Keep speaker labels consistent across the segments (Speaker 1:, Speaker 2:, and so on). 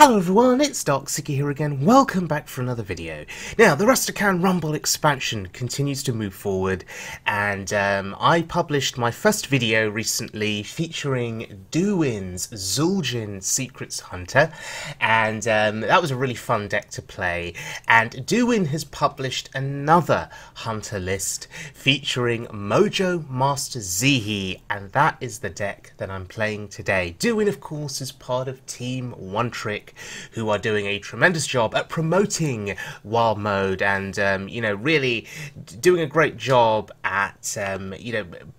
Speaker 1: Hello everyone, it's SAuPSAgA here again. Welcome back for another video. Now, the Rastakhan Rumble expansion continues to move forward, and I published my first video recently featuring Duwin's Zul'jin Secrets Hunter, and that was a really fun deck to play. And Duwin has published another hunter list featuring Mojomaster Zihi, and that is the deck that I'm playing today. Duwin, of course, is part of Team One Trick, who are doing a tremendous job at promoting wild mode and really doing a great job at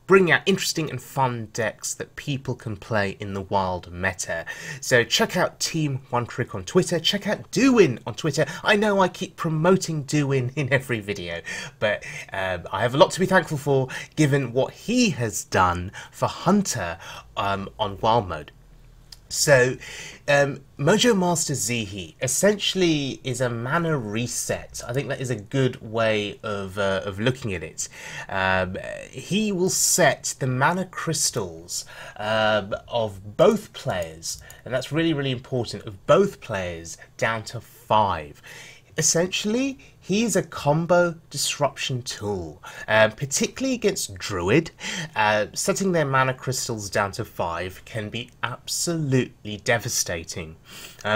Speaker 1: bringing out interesting and fun decks that people can play in the wild meta. So check out Team One Trick on Twitter, check out Duwin on Twitter. I know I keep promoting Duwin in every video, but I have a lot to be thankful for given what he has done for Hunter on wild mode. So, Mojomaster Zihi essentially is a mana reset. I think that is a good way of looking at it. He will set the mana crystals of both players, and that's really, really important, of both players down to 5. Essentially, he's a combo disruption tool, particularly against Druid. Setting their mana crystals down to 5 can be absolutely devastating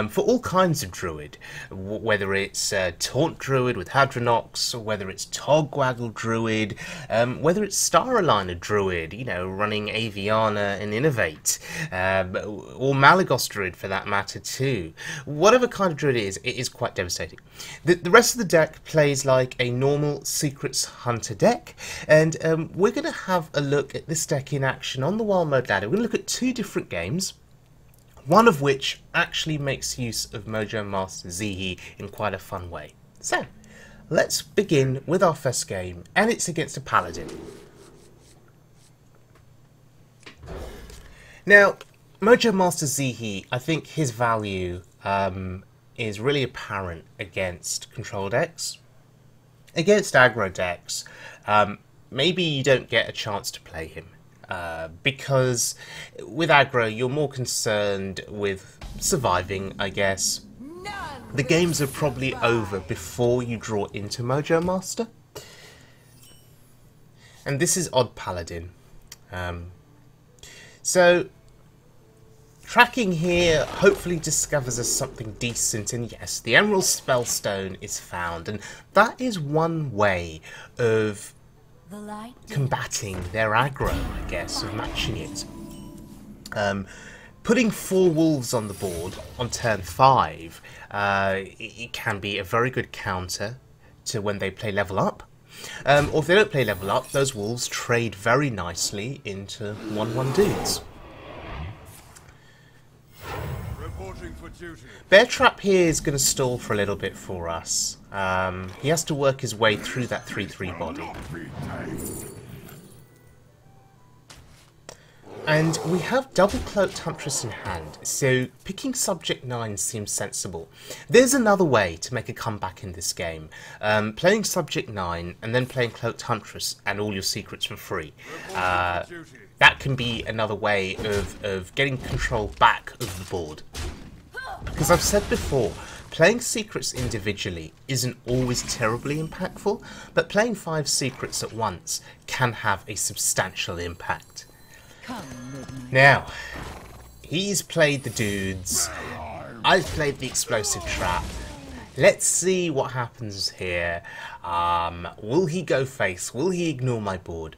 Speaker 1: for all kinds of Druid, whether it's Taunt Druid with Hadronox, or whether it's Togwaggle Druid, whether it's Star Aligner Druid, running Aviana and Innovate, or Malagos Druid for that matter too. Whatever kind of Druid it is quite devastating. The rest of the deck plays like a normal Secrets Hunter deck, and we're going to have a look at this deck in action on the Wild Mode ladder. We're going to look at 2 different games, one of which actually makes use of Mojomaster Zihi in quite a fun way. So, let's begin with our first game, and it's against a Paladin. Now, Mojomaster Zihi, I think his value is really apparent against control decks. Against aggro decks, maybe you don't get a chance to play him, because with aggro you're more concerned with surviving, I guess. The games are probably over before you draw into Mojomaster. And this is Odd Paladin. So tracking here hopefully discovers us something decent, and yes, the Emerald Spellstone is found, and that is one way of combating their aggro, I guess, of matching it. Putting 4 wolves on the board on turn 5, it can be a very good counter to when they play level up. Or if they don't play level up, those wolves trade very nicely into 1/1 dudes. Bear Trap here is going to stall for a little bit for us. He has to work his way through that 3/3 body. And we have double Cloaked Huntress in hand, so picking Subject 9 seems sensible. There's another way to make a comeback in this game. Playing Subject 9 and then playing Cloaked Huntress and all your secrets for free. That can be another way of getting control back of the board. Because I've said before, playing secrets individually isn't always terribly impactful, but playing 5 secrets at once can have a substantial impact. Now, he's played the dudes, I've played the explosive trap. Let's see what happens here. Will he go face? Will he ignore my board?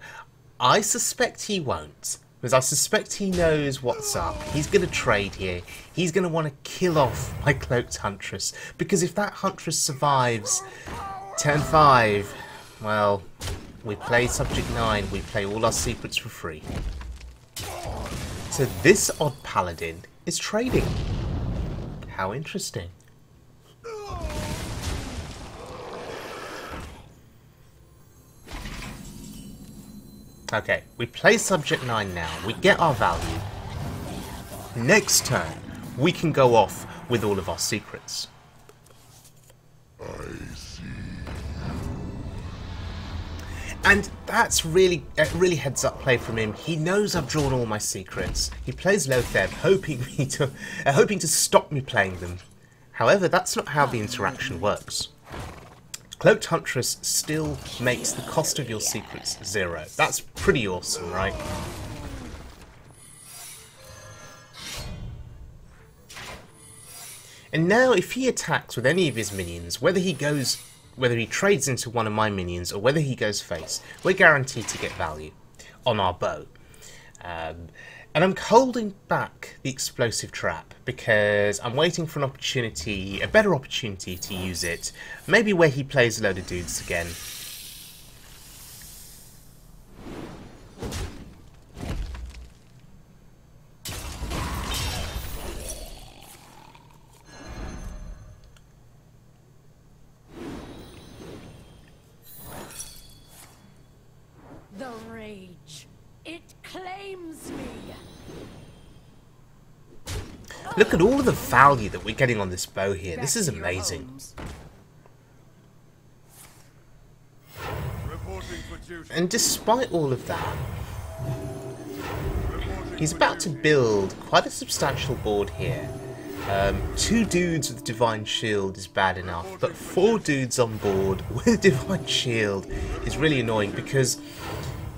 Speaker 1: I suspect he won't, because I suspect he knows what's up. He's going to trade here. He's going to want to kill off my Cloaked Huntress, because if that Huntress survives turn 5, well, we play Subject 9, we play all our secrets for free. So this Odd Paladin is trading. How interesting. Okay, we play Subject 9 now, we get our value. Next turn, we can go off with all of our secrets. I see. And that's really heads up play from him. He knows I've drawn all my secrets. He plays Lotheb, hoping to stop me playing them. However, that's not how the interaction works. Cloaked Huntress still makes the cost of your secrets 0. That's pretty awesome, right? And now if he attacks with any of his minions, whether he trades into one of my minions or whether he goes face, we're guaranteed to get value on our bow. And I'm holding back the explosive trap because I'm waiting for an opportunity, a better opportunity to use it. Maybe where he plays a load of dudes again.
Speaker 2: The rage, it claims me.
Speaker 1: Look at all of the value that we're getting on this bow here. This is amazing. And despite all of that, he's about to build quite a substantial board here. 2 dudes with Divine Shield is bad enough, but 4 dudes on board with Divine Shield is really annoying because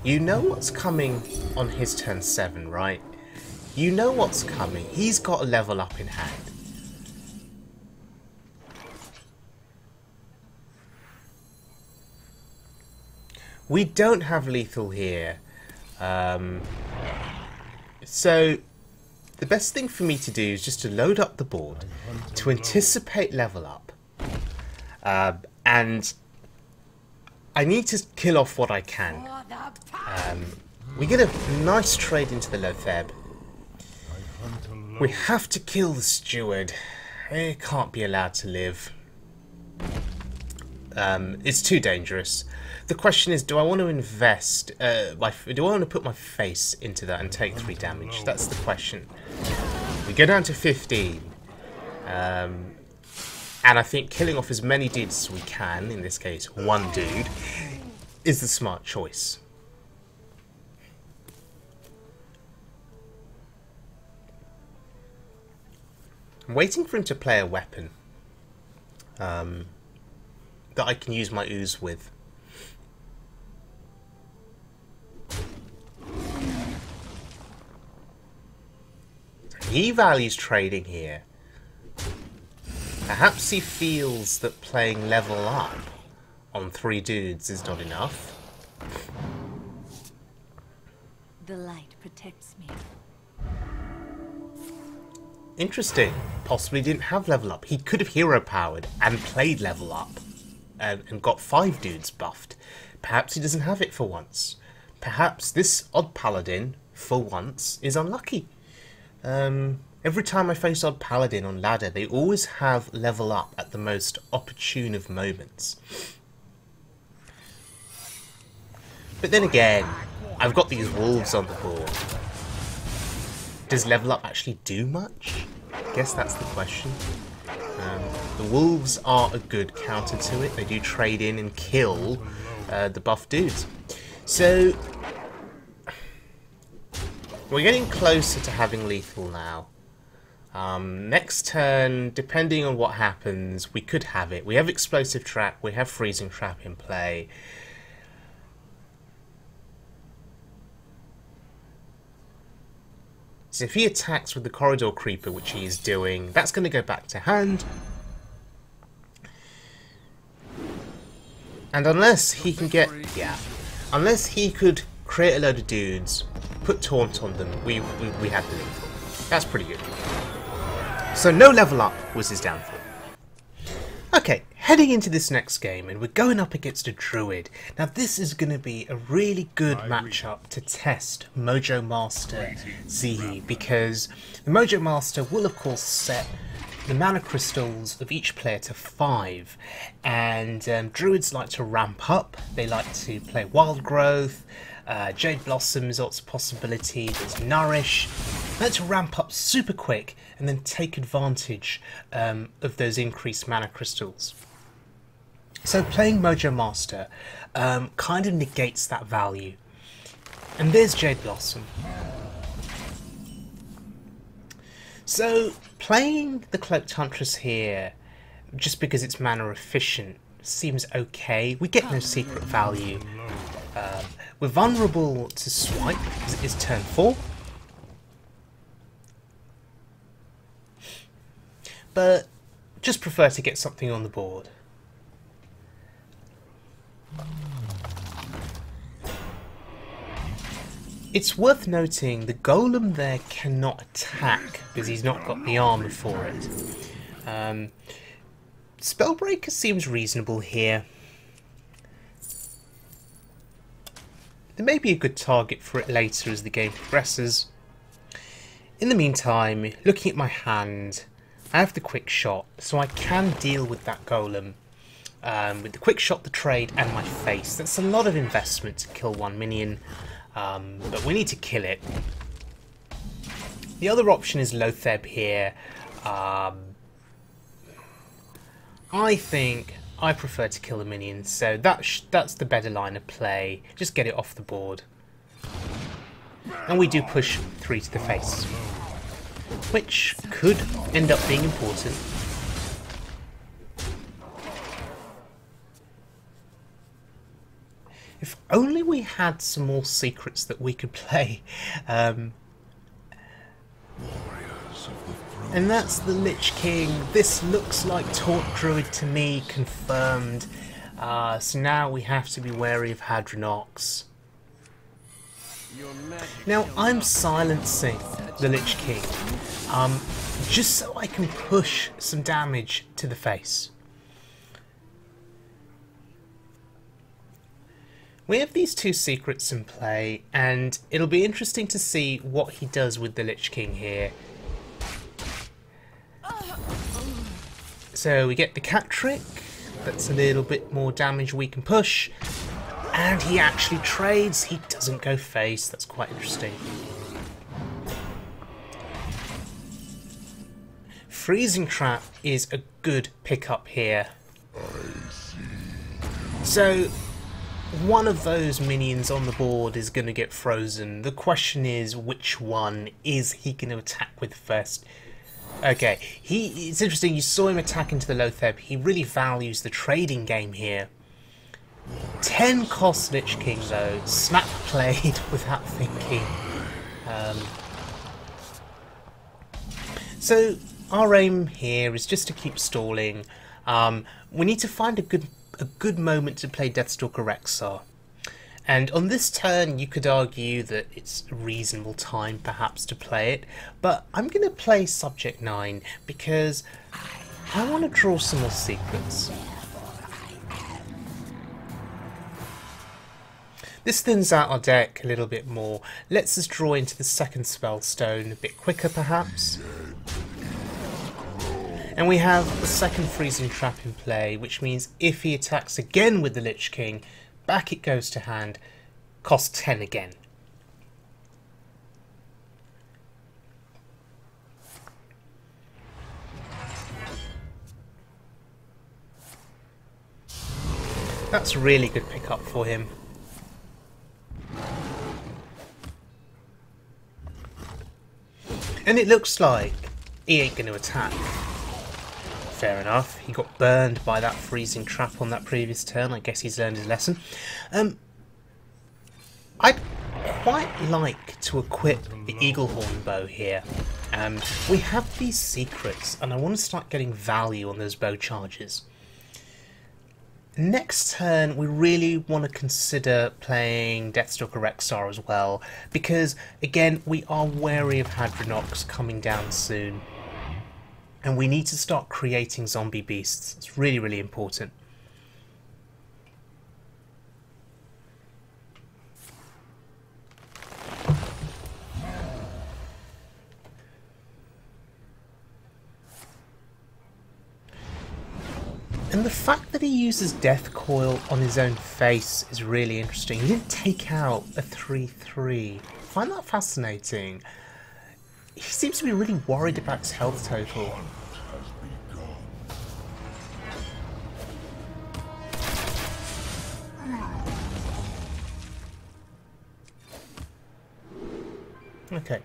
Speaker 1: you know what's coming on his turn 7, right? You know what's coming. He's got a level up in hand. We don't have lethal here. So the best thing for me to do is just to load up the board, to anticipate level up. And I need to kill off what I can. We get a nice trade into the Lotheb. We have to kill the steward. It can't be allowed to live. It's too dangerous. The question is, do I want to invest? Do I want to put my face into that and take 3 damage? That's the question. We go down to 15. And I think killing off as many dudes as we can, in this case 1 dude, is the smart choice. I'm waiting for him to play a weapon that I can use my ooze with. He values trading here. Perhaps he feels that playing level up on 3 dudes is not enough.
Speaker 2: The light protects me.
Speaker 1: Interesting. Possibly didn't have level up. He could have hero powered and played level up and got 5 dudes buffed. Perhaps he doesn't have it for once. Perhaps this odd paladin, for once, is unlucky. Every time I face odd paladin on ladder, they always have level up at the most opportune of moments. But then again, I've got these wolves on the board. Does level up actually do much? I guess that's the question. The wolves are a good counter to it. They do trade in and kill the buff dudes. So we're getting closer to having lethal now. Next turn, depending on what happens, we could have it. We have explosive trap, we have freezing trap in play. So if he attacks with the corridor creeper, which he is doing, that's going to go back to hand. And unless he can get, unless he could create a load of dudes, put taunt on them, we had the lethal. That's pretty good. So no level up was his downfall. Okay, heading into this next game, and we're going up against a Druid. Now this is going to be a really good matchup to test Mojomaster Zihi, because the Mojomaster will of course set the mana crystals of each player to 5, and Druids like to ramp up. They like to play Wild Growth, Jade Blossom is also a possibility, there's Nourish. They like to ramp up super quick and then take advantage of those increased mana crystals. So playing Mojomaster kind of negates that value. And there's Jade Blossom. So, playing the Cloaked Huntress here, just because it's mana efficient, seems okay. We get no secret value. We're vulnerable to swipe, because it is turn 4. But just prefer to get something on the board. It's worth noting the golem there cannot attack because he's not got the armor for it. Spellbreaker seems reasonable here. There may be a good target for it later as the game progresses. In the meantime, looking at my hand, I have the quick shot, so I can deal with that golem. With the quick shot, the trade, and my face. That's a lot of investment to kill one minion. But we need to kill it. The other option is Lotheb here. I think I prefer to kill the minions, so that's the better line of play. Just get it off the board. And we do push 3 to the face, which could end up being important. If only we had some more secrets that we could play. And that's the Lich King. This looks like Taunt Druid to me, confirmed. So now we have to be wary of Hadronox. Now I'm silencing the Lich King, just so I can push some damage to the face. We have these 2 secrets in play, and it'll be interesting to see what he does with the Lich King here. So we get the cat trick, that's a little bit more damage we can push, and he actually trades, he doesn't go face, that's quite interesting. Freezing Trap is a good pickup here. So one of those minions on the board is going to get frozen. The question is, which one is he going to attack with first? Okay, it's interesting, you saw him attack into the Lotheb. He really values the trading game here. 10 cost Lich King though, snap played without thinking. So our aim here is just to keep stalling. We need to find a good moment to play Deathstalker Rexxar. And on this turn you could argue that it's a reasonable time perhaps to play it, but I'm going to play Subject 9 because I want to draw some more secrets. This thins out our deck a little bit more, lets us draw into the second Spellstone a bit quicker perhaps. And we have the second Freezing Trap in play, which means if he attacks again with the Lich King, back it goes to hand, cost 10 again. That's a really good pickup for him. And it looks like he ain't going to attack. Fair enough, he got burned by that Freezing Trap on that previous turn. I guess he's learned his lesson. I'd quite like to equip the Eaglehorn bow here. We have these secrets and I want to start getting value on those bow charges. Next turn we really want to consider playing Deathstalker Rexxar as well, because again we are wary of Hadronox coming down soon. And we need to start creating zombie beasts. It's really, really important. And the fact that he uses Death Coil on his own face is really interesting. He didn't take out a 3/3. I find that fascinating. He seems to be really worried about his health total. Okay,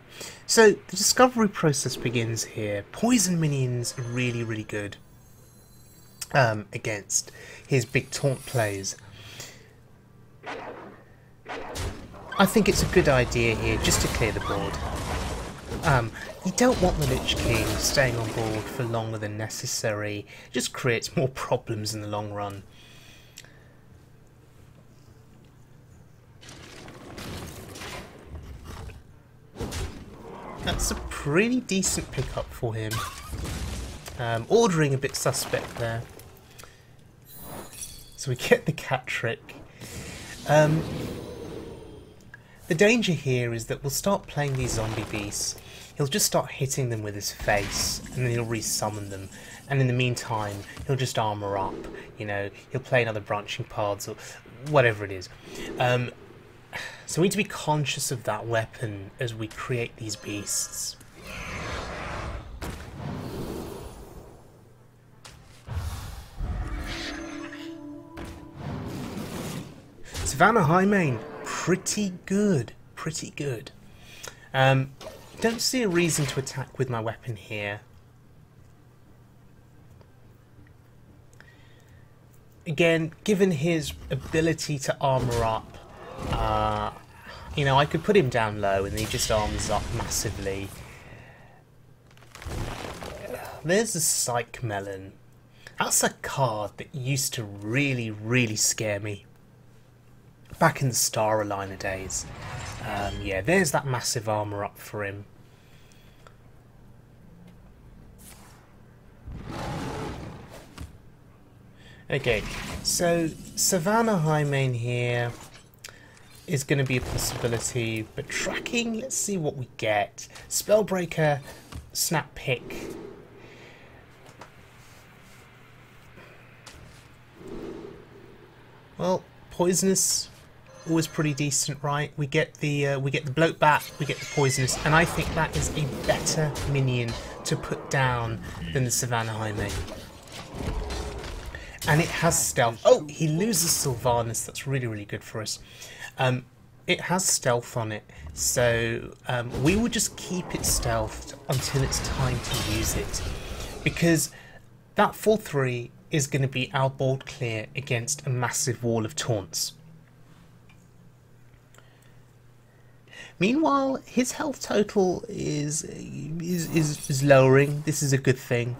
Speaker 1: so the discovery process begins here. Poison minions are really, really good against his big taunt plays. I think it's a good idea here just to clear the board. You don't want the Lich King staying on board for longer than necessary. It just creates more problems in the long run. That's a pretty decent pickup for him. Ordering a bit suspect there. So we get the cat trick. The danger here is that we'll start playing these zombie beasts. He'll just start hitting them with his face, and then he'll resummon them. And in the meantime, he'll just armor up. You know, he'll play another branching paths or whatever it is. So we need to be conscious of that weapon as we create these beasts. Savannah Highmane, pretty good, pretty good. Don't see a reason to attack with my weapon here. Again, given his ability to armor up, you know, I could put him down low and he just arms up massively. There's the Psych Melon. That's a card that used to really, really scare me back in the Star Aligner days. Yeah, there's that massive armor up for him. Okay, so Savannah Highmane here is going to be a possibility, but tracking, let's see what we get. Spellbreaker, Snap Pick. Well, Poisonous, always pretty decent, right? We get the Bloat Bat, we get the Poisonous, and I think that is a better minion to put down than the Savannah Highmane. And it has stealth. Oh, he loses Sylvanas. That's really, really good for us. It has stealth on it, so we will just keep it stealthed until it's time to use it. Because that 4-3 is going to be our board clear against a massive wall of taunts. Meanwhile, his health total is lowering. This is a good thing.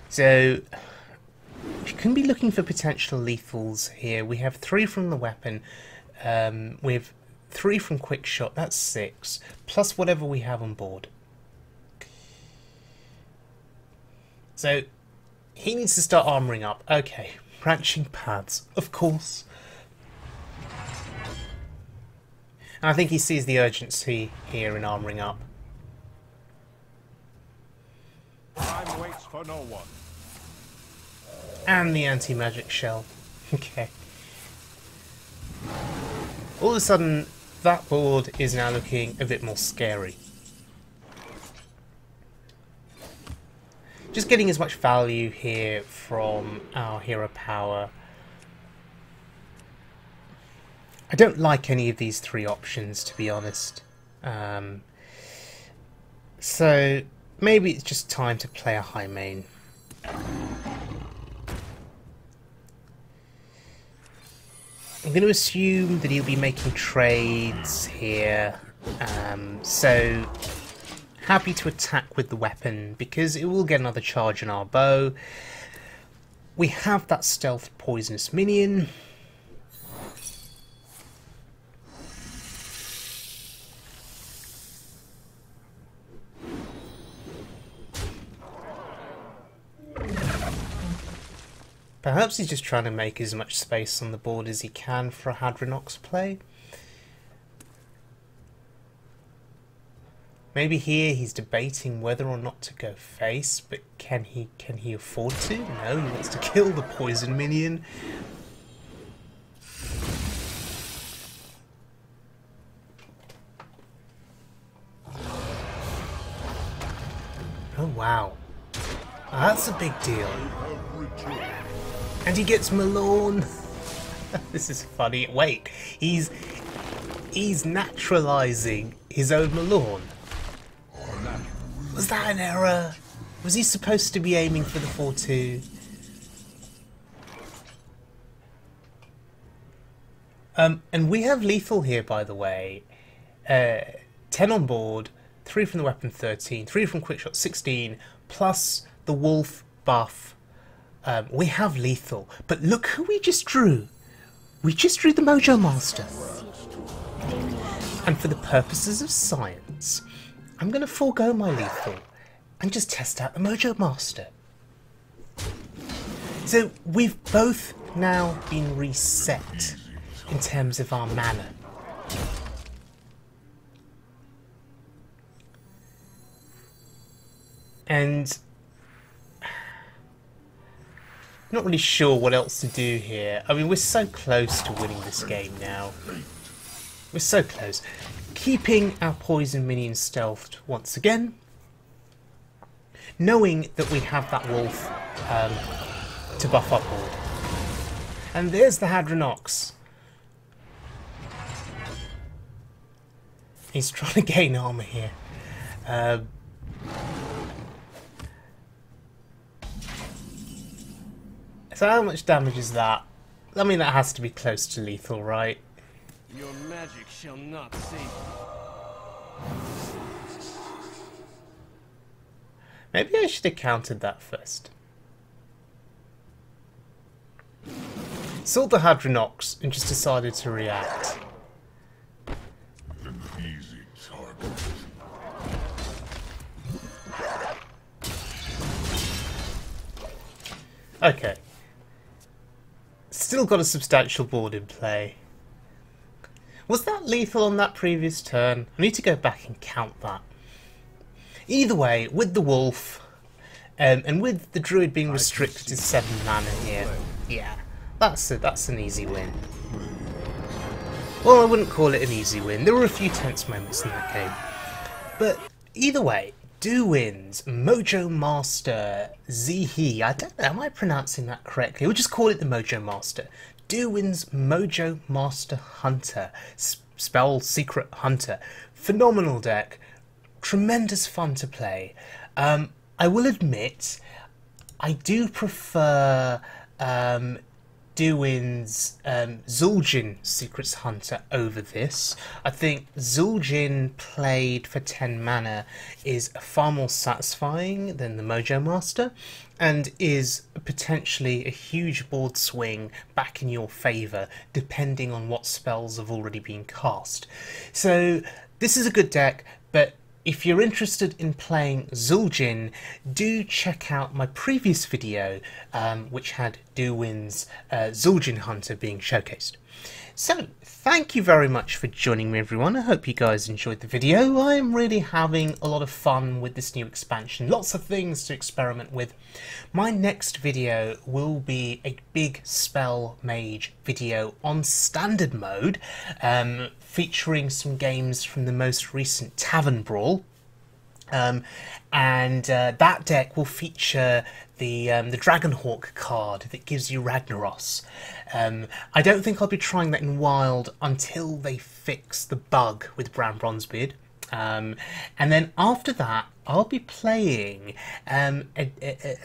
Speaker 1: So we can be looking for potential lethals here. We have 3 from the weapon. We have 3 from quick shot. That's 6 plus whatever we have on board. So he needs to start armoring up. Okay, branching paths, of course. And I think he sees the urgency here in armoring up.
Speaker 3: Time waits for no one.
Speaker 1: And the anti-magic shell. Okay. All of a sudden, that board is now looking a bit more scary. Just getting as much value here from our hero power. I don't like any of these 3 options, to be honest. So maybe it's just time to play a Highmane. I'm going to assume that he'll be making trades here. So happy to attack with the weapon because it will get another charge on our bow. We have that stealth poisonous minion. Perhaps he's just trying to make as much space on the board as he can for a Hadronox play. Maybe here he's debating whether or not to go face, but can he afford to? No, he wants to kill the poison minion. Oh wow. That's a big deal. And he gets Malorne. This is funny. Wait, he's He's naturalising his own Malorn. Was that an error? Was he supposed to be aiming for the 4-2? And we have lethal here, by the way. 10 on board, 3 from the weapon 13, 3 from quickshot 16, plus the wolf buff. We have lethal. But look who we just drew. We just drew the Mojomaster. And for the purposes of science, I'm going to forego my lethal and just test out the Mojomaster. So we've both now been reset in terms of our mana. And not really sure what else to do here. I mean, we're so close to winning this game now. We're so close. Keeping our poison minions stealthed once again. Knowing that we have that wolf to buff our board. And there's the Hadronox. He's trying to gain armor here. So how much damage is that? I mean, that has to be close to lethal, right?
Speaker 3: Your magic shall not save you.
Speaker 1: Maybe I should have countered that first. Saw the Hadronox and just decided to react.
Speaker 4: An easy target.
Speaker 1: Okay. Still got a substantial board in play. Was that lethal on that previous turn? I need to go back and count that. Either way, with the wolf, and with the druid being restricted to 7 mana here, yeah, that's an easy win. Well, I wouldn't call it an easy win. There were a few tense moments in that game. But either way, Duwin's Mojomaster Zihi. I don't know, am I pronouncing that correctly? We'll just call it the Mojomaster. Duwin's Mojomaster Hunter. Spell Secret Hunter. Phenomenal deck. Tremendous fun to play. I will admit, I do prefer Duwin's Zul'jin Secrets Hunter over this. I think Zul'jin played for 10 mana is far more satisfying than the Mojomaster, and is potentially a huge board swing back in your favour depending on what spells have already been cast. So this is a good deck, but if you're interested in playing Zul'jin, do check out my previous video, which had Duwin's Zul'jin Hunter being showcased. So, thank you very much for joining me, everyone. I hope you guys enjoyed the video. I am really having a lot of fun with this new expansion. Lots of things to experiment with. My next video will be a big spell mage video on standard mode, featuring some games from the most recent Tavern Brawl. That deck will feature the Dragonhawk card that gives you Ragnaros. I don't think I'll be trying that in Wild until they fix the bug with Brown Bronzebeard. And then after that, I'll be playing a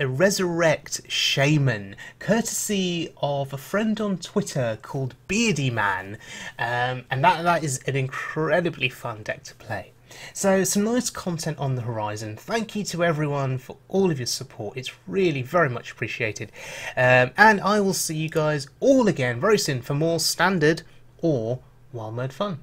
Speaker 1: Resurrect Shaman, courtesy of a friend on Twitter called Beardy Man, and that is an incredibly fun deck to play. So some nice content on the horizon. Thank you to everyone for all of your support. It's really very much appreciated. And I will see you guys all again very soon for more standard or wild mode fun.